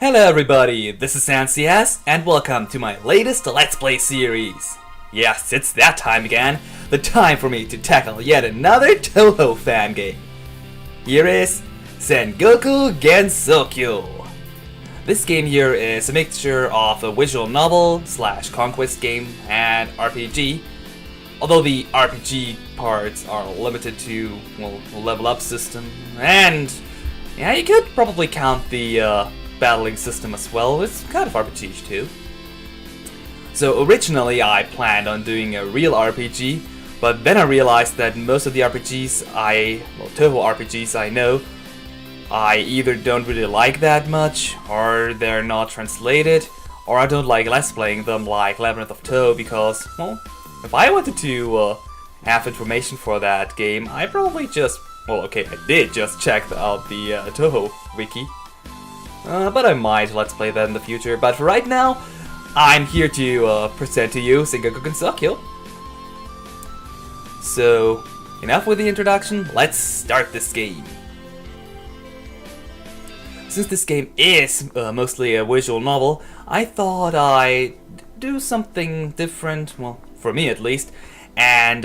Hello everybody, this is NCS, and welcome to my latest Let's Play series. Yes, it's that time again, the time for me to tackle yet another Touhou fan game. Here is Sengoku Gensoukyou. This game here is a mixture of a visual novel / conquest game and RPG, although the RPG parts are limited to, well, a level up system, and yeah, you could probably count the battling system as well. It's kind of RPG too. So originally I planned on doing a real RPG, but then I realized that most of the Touhou RPGs I know, I either don't really like that much, or they're not translated, or I don't like Let's Playing them like Labyrinth of Touhou because, well, if I wanted to have information for that game, I probably just, well, okay, I did just check out the Touhou wiki. But I might Let's Play that in the future. But for right now, I'm here to present to you Sengoku Gensoukyou. So, enough with the introduction, let's start this game. Since this game is mostly a visual novel, I thought I'd do something different, well, for me at least, and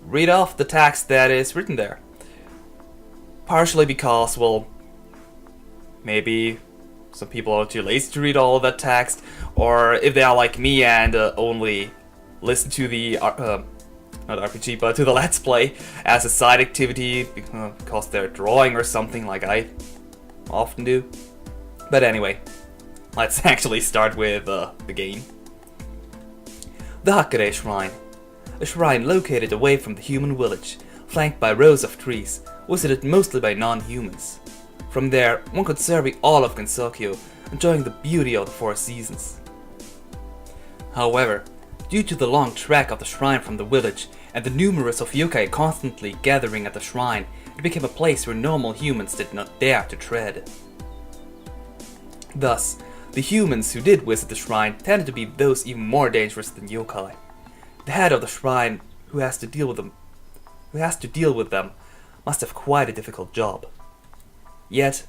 read off the text that is written there. Partially because, well, maybe some people are too lazy to read all of that text, or if they are like me and only listen to the, not RPG, but to the Let's Play as a side activity because they're drawing or something like I often do. But anyway, let's actually start with the game. The Hakurei Shrine. A shrine located away from the human village, flanked by rows of trees, visited mostly by non-humans. From there, one could survey all of Gensokyo, enjoying the beauty of the four seasons. However, due to the long trek of the shrine from the village and the numerous of youkai constantly gathering at the shrine, it became a place where normal humans did not dare to tread. Thus, the humans who did visit the shrine tended to be those even more dangerous than yokai. The head of the shrine, who has to deal with them, must have quite a difficult job. Yet,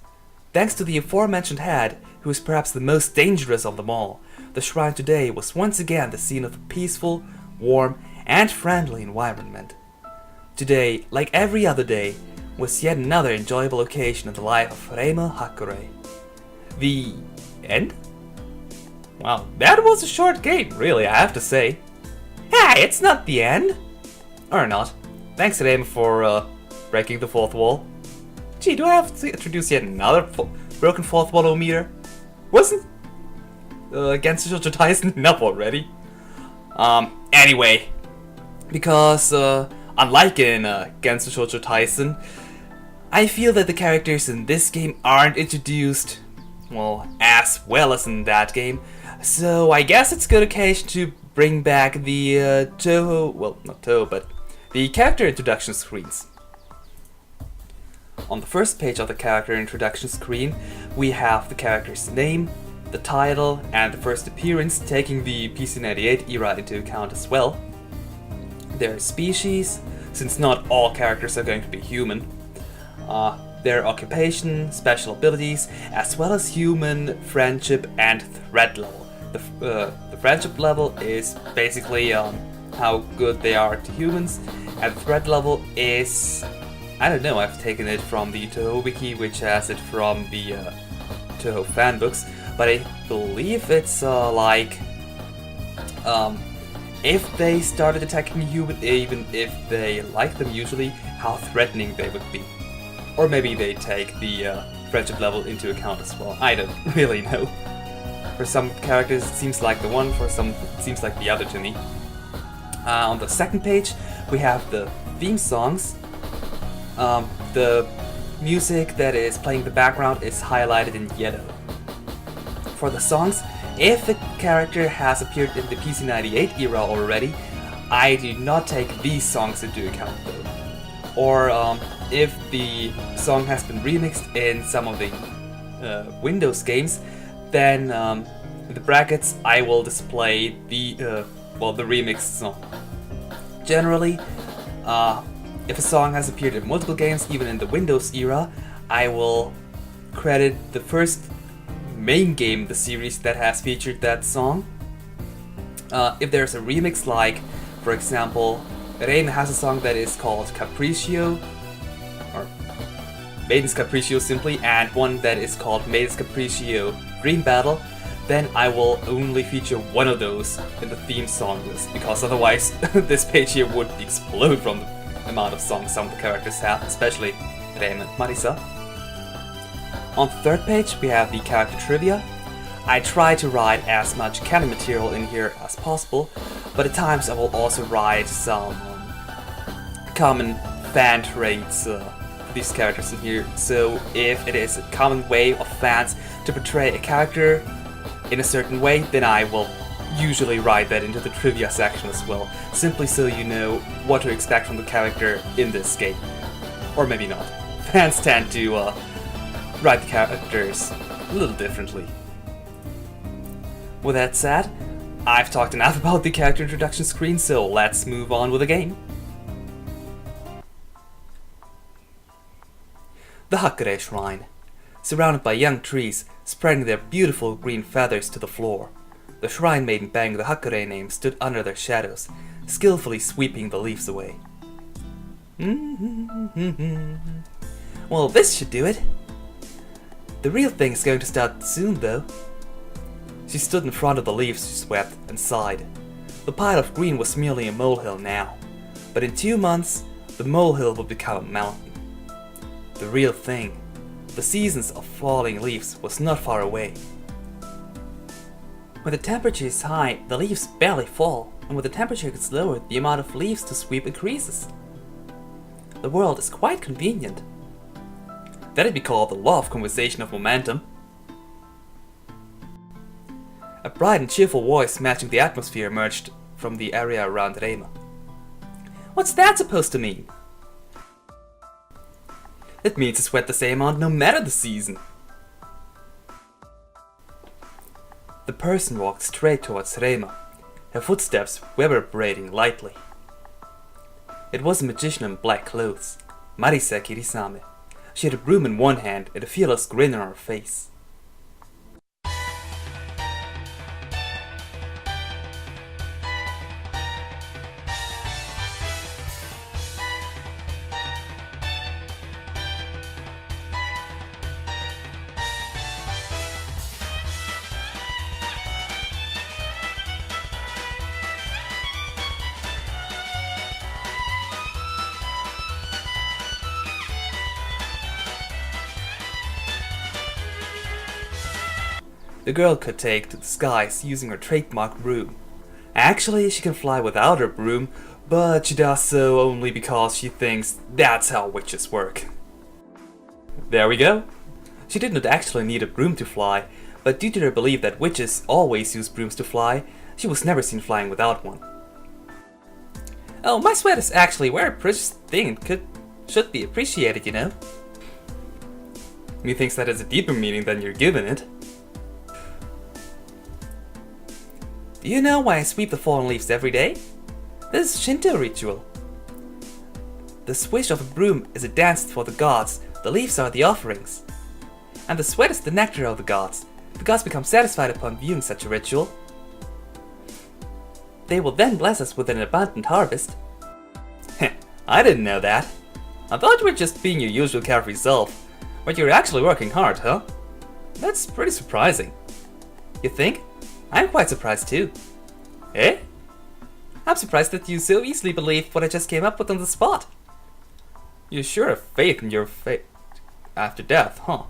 thanks to the aforementioned head, who is perhaps the most dangerous of them all, the shrine today was once again the scene of a peaceful, warm, and friendly environment. Today, like every other day, was yet another enjoyable occasion in the life of Reimu Hakurei. The end? Wow, that was a short game, really, I have to say. Hey, it's not the end! Or not. Thanks, Reimu, for breaking the fourth wall. Gee, do I have to introduce yet another broken fourth wall meter? Wasn't Gensokyo Tyson enough already? Anyway, because unlike in Gensokyo Tyson, I feel that the characters in this game aren't introduced, well, as well as in that game. So I guess it's a good occasion to bring back the Touhou, well, not Touhou, but the character introduction screens. On the first page of the character introduction screen, we have the character's name, the title, and the first appearance, taking the PC98 era into account as well. Their species, since not all characters are going to be human. Their occupation, special abilities, as well as human, friendship, and threat level. The friendship level is basically how good they are to humans, and the threat level is, I don't know, I've taken it from the Touhou wiki, which has it from the Touhou fanbooks, but I believe it's if they started attacking human, even if they like them usually, how threatening they would be. Or maybe they take the friendship level into account as well, I don't really know. For some characters it seems like the one, for some it seems like the other to me. On the second page we have the theme songs. The music that is playing in the background is highlighted in yellow. For the songs, if the character has appeared in the PC98 era already, I do not take these songs into account though. Or if the song has been remixed in some of the Windows games, then in the brackets I will display the remixed song. Generally, if a song has appeared in multiple games, even in the Windows era, I will credit the first main game in the series that has featured that song. If there's a remix, like, for example, Reimu has a song that is called Capriccio, or Maiden's Capriccio simply, and one that is called Maiden's Capriccio Dream Battle, then I will only feature one of those in the theme song list, because otherwise this page here would explode from the amount of songs some of the characters have, especially Reimu and Marisa. On the third page we have the character trivia. I try to write as much canon material in here as possible, but at times I will also write some common fan traits for these characters in here. So if it is a common way of fans to portray a character in a certain way, then I will usually write that into the trivia section as well, simply so you know what to expect from the character in this game. Or maybe not. Fans tend to write the characters a little differently. With that said, I've talked enough about the character introduction screen, so let's move on with the game. The Hakurei Shrine. Surrounded by young trees, spreading their beautiful green feathers to the floor, the shrine maiden bearing the Hakurei name stood under their shadows, skillfully sweeping the leaves away. Well, this should do it. The real thing is going to start soon, though. She stood in front of the leaves she swept and sighed. The pile of green was merely a molehill now, but in 2 months, the molehill would become a mountain. The real thing, the seasons of falling leaves, was not far away. When the temperature is high, the leaves barely fall, and when the temperature gets lower, the amount of leaves to sweep increases. The world is quite convenient. That'd be called the law of conservation of momentum. A bright and cheerful voice matching the atmosphere emerged from the area around Reimu. What's that supposed to mean? It means to sweat the same amount no matter the season. The person walked straight towards Reimu, her footsteps reverberating lightly. It was a magician in black clothes, Marisa Kirisame. She had a broom in one hand and a fearless grin on her face. The girl could take to the skies using her trademark broom. Actually, she can fly without her broom, but she does so only because she thinks that's how witches work. There we go. She did not actually need a broom to fly, but due to her belief that witches always use brooms to fly, she was never seen flying without one. Oh, my sweat is actually a very precious thing and should be appreciated, you know. Methinks that has a deeper meaning than you're giving it. Do you know why I sweep the fallen leaves every day? This is a Shinto ritual. The swish of a broom is a dance for the gods, the leaves are the offerings. And the sweat is the nectar of the gods. The gods become satisfied upon viewing such a ritual. They will then bless us with an abundant harvest. Heh, I didn't know that. I thought you were just being your usual carefree self, but you're actually working hard, huh? That's pretty surprising. You think? I'm quite surprised too. Eh? I'm surprised that you so easily believed what I just came up with on the spot. You sure have faith in your fate after death, huh?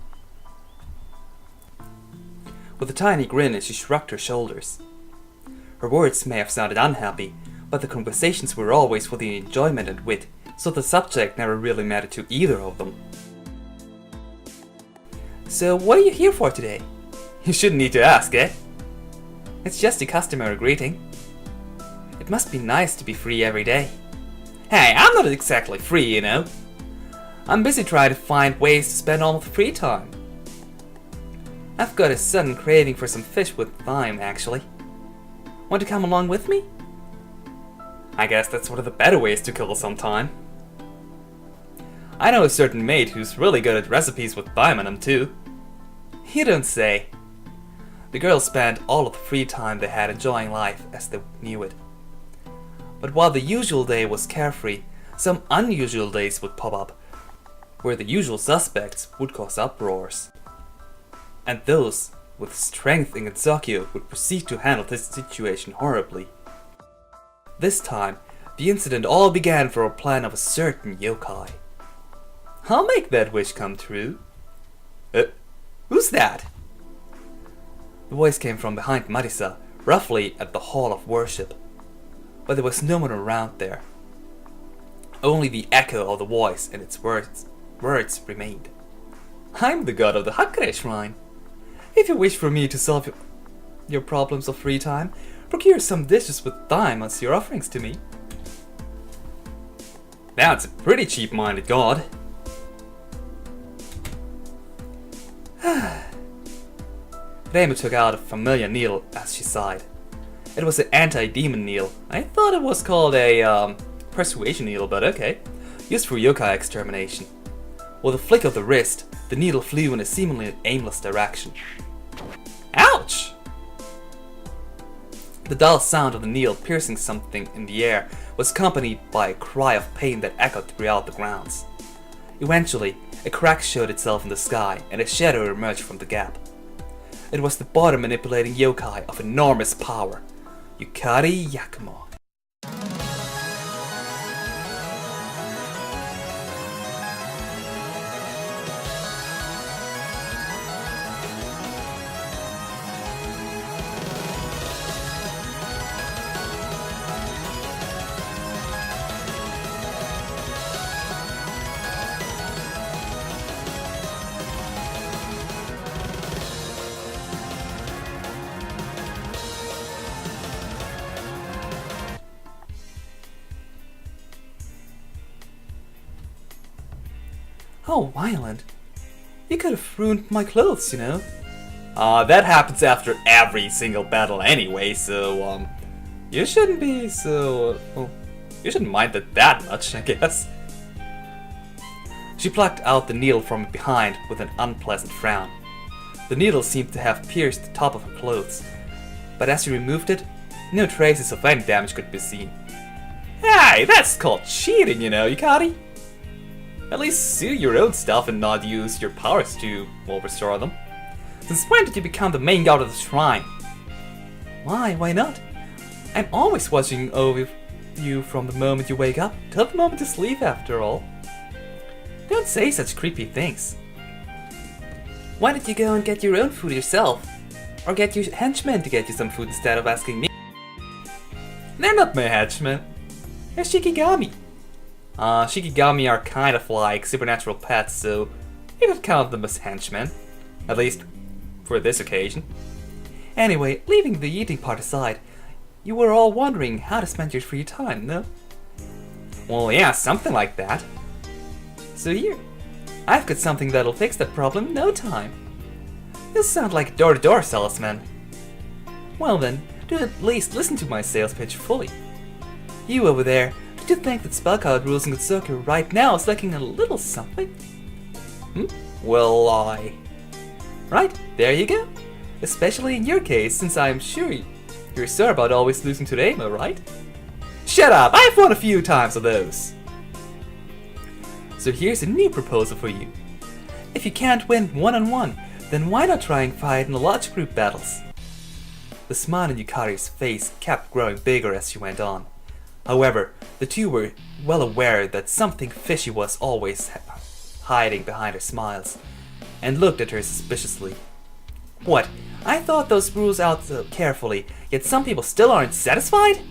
With a tiny grin, she shrugged her shoulders. Her words may have sounded unhappy, but the conversations were always for the enjoyment and wit, so the subject never really mattered to either of them. So what are you here for today? You shouldn't need to ask, eh? It's just a customary greeting. It must be nice to be free every day. Hey, I'm not exactly free, you know. I'm busy trying to find ways to spend all my free time. I've got a sudden craving for some fish with thyme, actually. Want to come along with me? I guess that's one of the better ways to kill some time. I know a certain maid who's really good at recipes with thyme in them too. You don't say. The girls spent all of the free time they had enjoying life as they knew it. But while the usual day was carefree, some unusual days would pop up, where the usual suspects would cause uproars. And those with strength in Gensokyo would proceed to handle this situation horribly. This time, the incident all began for a plan of a certain yokai. I'll make that wish come true. Who's that? The voice came from behind Marisa, roughly at the hall of worship. But there was no one around there. Only the echo of the voice and its words remained. I'm the god of the Hakurei shrine. If you wish for me to solve your problems of free time, procure some dishes with thyme as your offerings to me. That's a pretty cheap-minded god. Reimu took out a familiar needle as she sighed. It was an anti-demon needle. I thought it was called a persuasion needle, but okay. Used for yokai extermination. With a flick of the wrist, the needle flew in a seemingly aimless direction. Ouch! The dull sound of the needle piercing something in the air was accompanied by a cry of pain that echoed throughout the grounds. Eventually, a crack showed itself in the sky and a shadow emerged from the gap. It was the bottom manipulating yokai of enormous power, Yukari Yakumo. How violent. You could have ruined my clothes, you know. That happens after every single battle anyway, so, you shouldn't be so... well, you shouldn't mind that much, I guess. She plucked out the needle from behind with an unpleasant frown. The needle seemed to have pierced the top of her clothes, but as she removed it, no traces of any damage could be seen. Hey, that's called cheating, you know, Yukari. At least sue your own stuff and not use your powers to, well, restore them. Since when did you become the main god of the shrine? Why not? I'm always watching over you from the moment you wake up till the moment you sleep, after all. Don't say such creepy things. Why don't you go and get your own food yourself? Or get your henchmen to get you some food instead of asking me? They're not my henchmen. They're Shikigami. Shikigami are kind of like supernatural pets, so you could count them as henchmen. At least, for this occasion. Anyway, leaving the eating part aside, you were all wondering how to spend your free time, no? Well, yeah, something like that. So here, I've got something that'll fix that problem in no time. You sound like a door-to-door salesman. Well then, do at least listen to my sales pitch fully. You over there, do you think that spellcard rules in Gensokyo right now is lacking a little something? Well, right, there you go. Especially in your case, since I'm sure you're sore about always losing to Reimu, right? Shut up, I've won a few times of those. So here's a new proposal for you. If you can't win one-on-one, then why not try and fight in the large group battles? The smile on Yukari's face kept growing bigger as she went on. However, the two were well aware that something fishy was always hiding behind her smiles, and looked at her suspiciously. What? I thought those rules out so carefully, yet some people still aren't satisfied?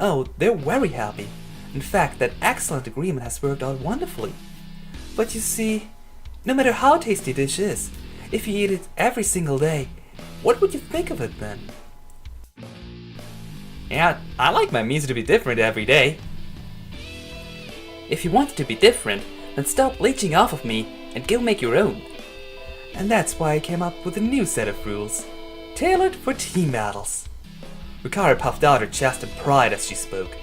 Oh, they're very happy. In fact, that excellent agreement has worked out wonderfully. But you see, no matter how tasty a dish is, if you eat it every single day, what would you think of it then? Yeah, I like my meals to be different every day. If you want it to be different, then stop leeching off of me and go make your own. And that's why I came up with a new set of rules, tailored for team battles. Yukari puffed out her chest in pride as she spoke.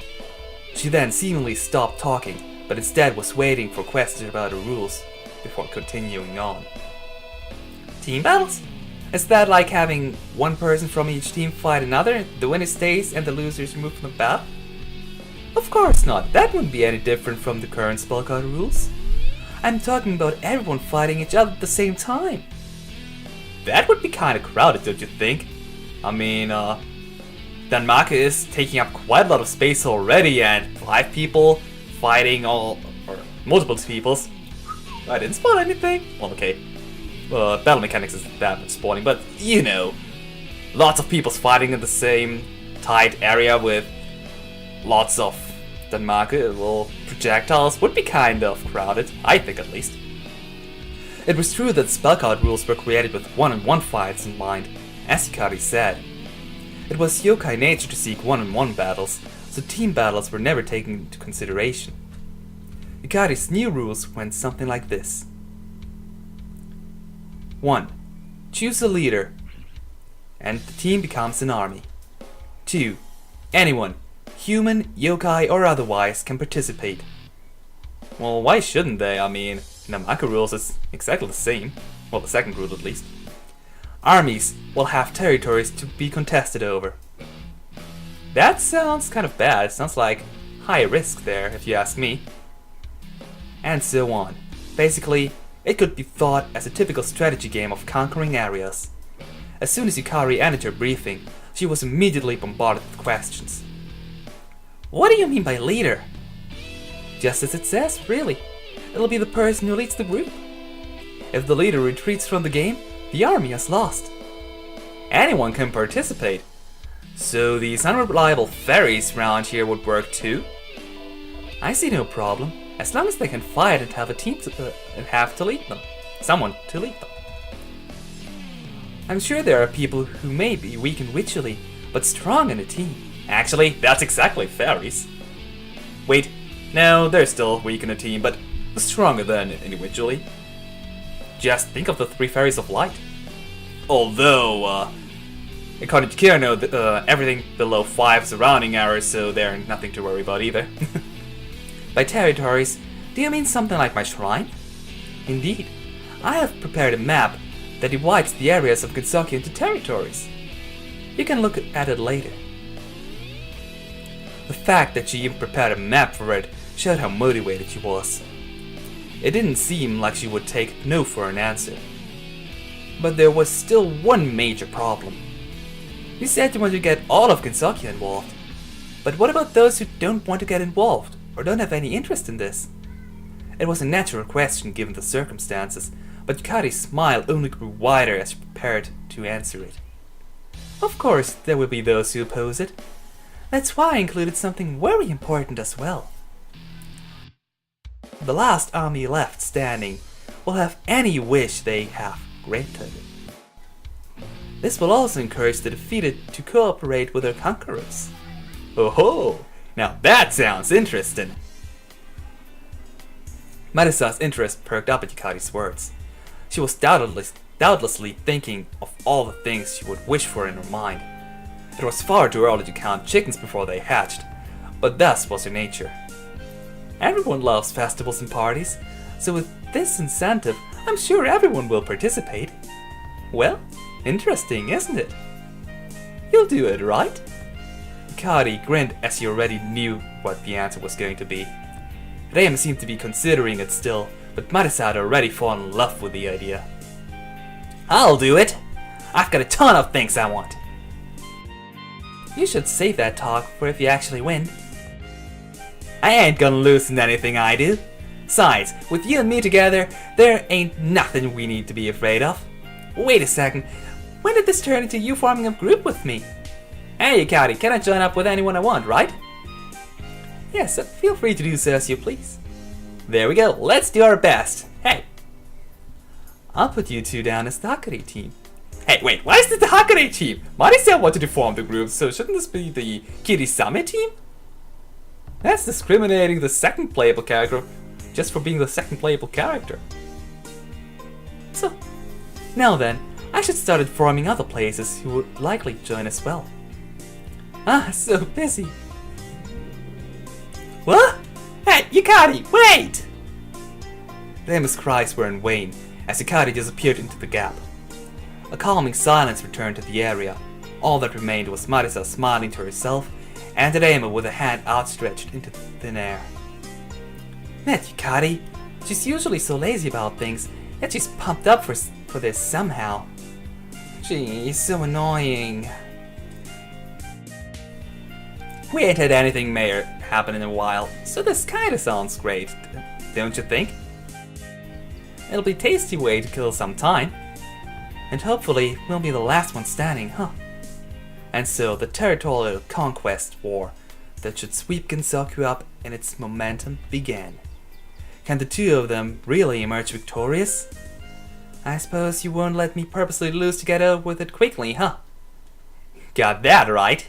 She then seemingly stopped talking, but instead was waiting for questions about the rules before continuing on. Team battles? Is that like having one person from each team fight another, the winner stays and the loser is removed from the battle? Of course not, that wouldn't be any different from the current spellcard rules. I'm talking about everyone fighting each other at the same time. That would be kinda crowded, don't you think? I mean, Denmark is taking up quite a lot of space already, and 5 people fighting or multiple peoples. I didn't spawn anything? Well, okay. Battle mechanics isn't that much spawning, but you know. Lots of people fighting in the same tight area with lots of Denmark, well, projectiles would be kind of crowded, I think at least. It was true that spellcard rules were created with one-on-one fights in mind, as Hikari said. It was yokai nature to seek one-on-one battles, so team battles were never taken into consideration. Hikari's new rules went something like this. 1. Choose a leader, and the team becomes an army. 2. Anyone, human, yokai or otherwise, can participate. Well, why shouldn't they? I mean, Namaka rules is exactly the same. Well, the second rule at least. Armies will have territories to be contested over. That sounds kind of bad. It sounds like high risk there, if you ask me. And so on. Basically, it could be thought as a typical strategy game of conquering areas. As soon as Hikari entered her briefing, she was immediately bombarded with questions. What do you mean by leader? Just as it says, really. It'll be the person who leads the group. If the leader retreats from the game, the army has lost. Anyone can participate. So these unreliable fairies around here would work too? I see no problem, as long as they can fight and have a team to lead them. Someone to lead them. I'm sure there are people who may be weak individually, but strong in a team. Actually, that's exactly fairies. Wait, no, they're still weak in a team, but stronger than individually. Just think of the 3 fairies of light. Although, according to Kirano, everything below 5 is a rounding error, so they're nothing to worry about either. By territories, do you mean something like my shrine? Indeed, I have prepared a map that divides the areas of Gensokyo into territories. You can look at it later. The fact that she even prepared a map for it showed how motivated she was. It didn't seem like she would take no for an answer. But there was still one major problem. You said you want to get all of Gensokyo involved. But what about those who don't want to get involved, or don't have any interest in this? It was a natural question given the circumstances, but Yukari's smile only grew wider as she prepared to answer it. Of course, there will be those who oppose it. That's why I included something very important as well. The last army left standing will have any wish they have granted. This will also encourage the defeated to cooperate with their conquerors. Oh ho! Now that sounds interesting! Marisa's interest perked up at Yukari's words. She was doubtlessly thinking of all the things she would wish for in her mind. It was far too early to count chickens before they hatched, but thus was her nature. Everyone loves festivals and parties, so with this incentive, I'm sure everyone will participate. Well, interesting, isn't it? You'll do it, right? Hikari grinned as he already knew what the answer was going to be. Reimu seemed to be considering it still, but Marisa had already fallen in love with the idea. I'll do it! I've got a ton of things I want! You should save that talk for if you actually win. I ain't gonna lose in anything I do. Besides, with you and me together, there ain't nothing we need to be afraid of. Wait a second, when did this turn into you forming a group with me? Hey Yukari, can I join up with anyone I want, right? Yes, feel free to do so as you please. There we go, let's do our best. Hey! I'll put you two down as the Hakurei team. Hey, wait, why is this the Hakurei team? Marisa wanted to form the group, so shouldn't this be the Kirisame team? That's discriminating the second playable character just for being the second playable character. So, now then, I should start informing other places who would likely join as well. Ah, so busy. What? Hey, Yukari, wait! Reimu's cries were in vain as Yukari disappeared into the gap. A calming silence returned to the area. All that remained was Marisa smiling to herself, and Reimu with a hand outstretched into thin air. Met Yukari. She's usually so lazy about things, yet she's pumped up for this somehow. She's so annoying. We ain't had anything major happen in a while, so this kinda sounds great, don't you think? It'll be a tasty way to kill some time. And hopefully we'll be the last one standing, huh? And so the territorial conquest war that should sweep Gensokyo up in its momentum began. Can the two of them really emerge victorious? I suppose you won't let me purposely lose to get over with it quickly, huh? Got that right.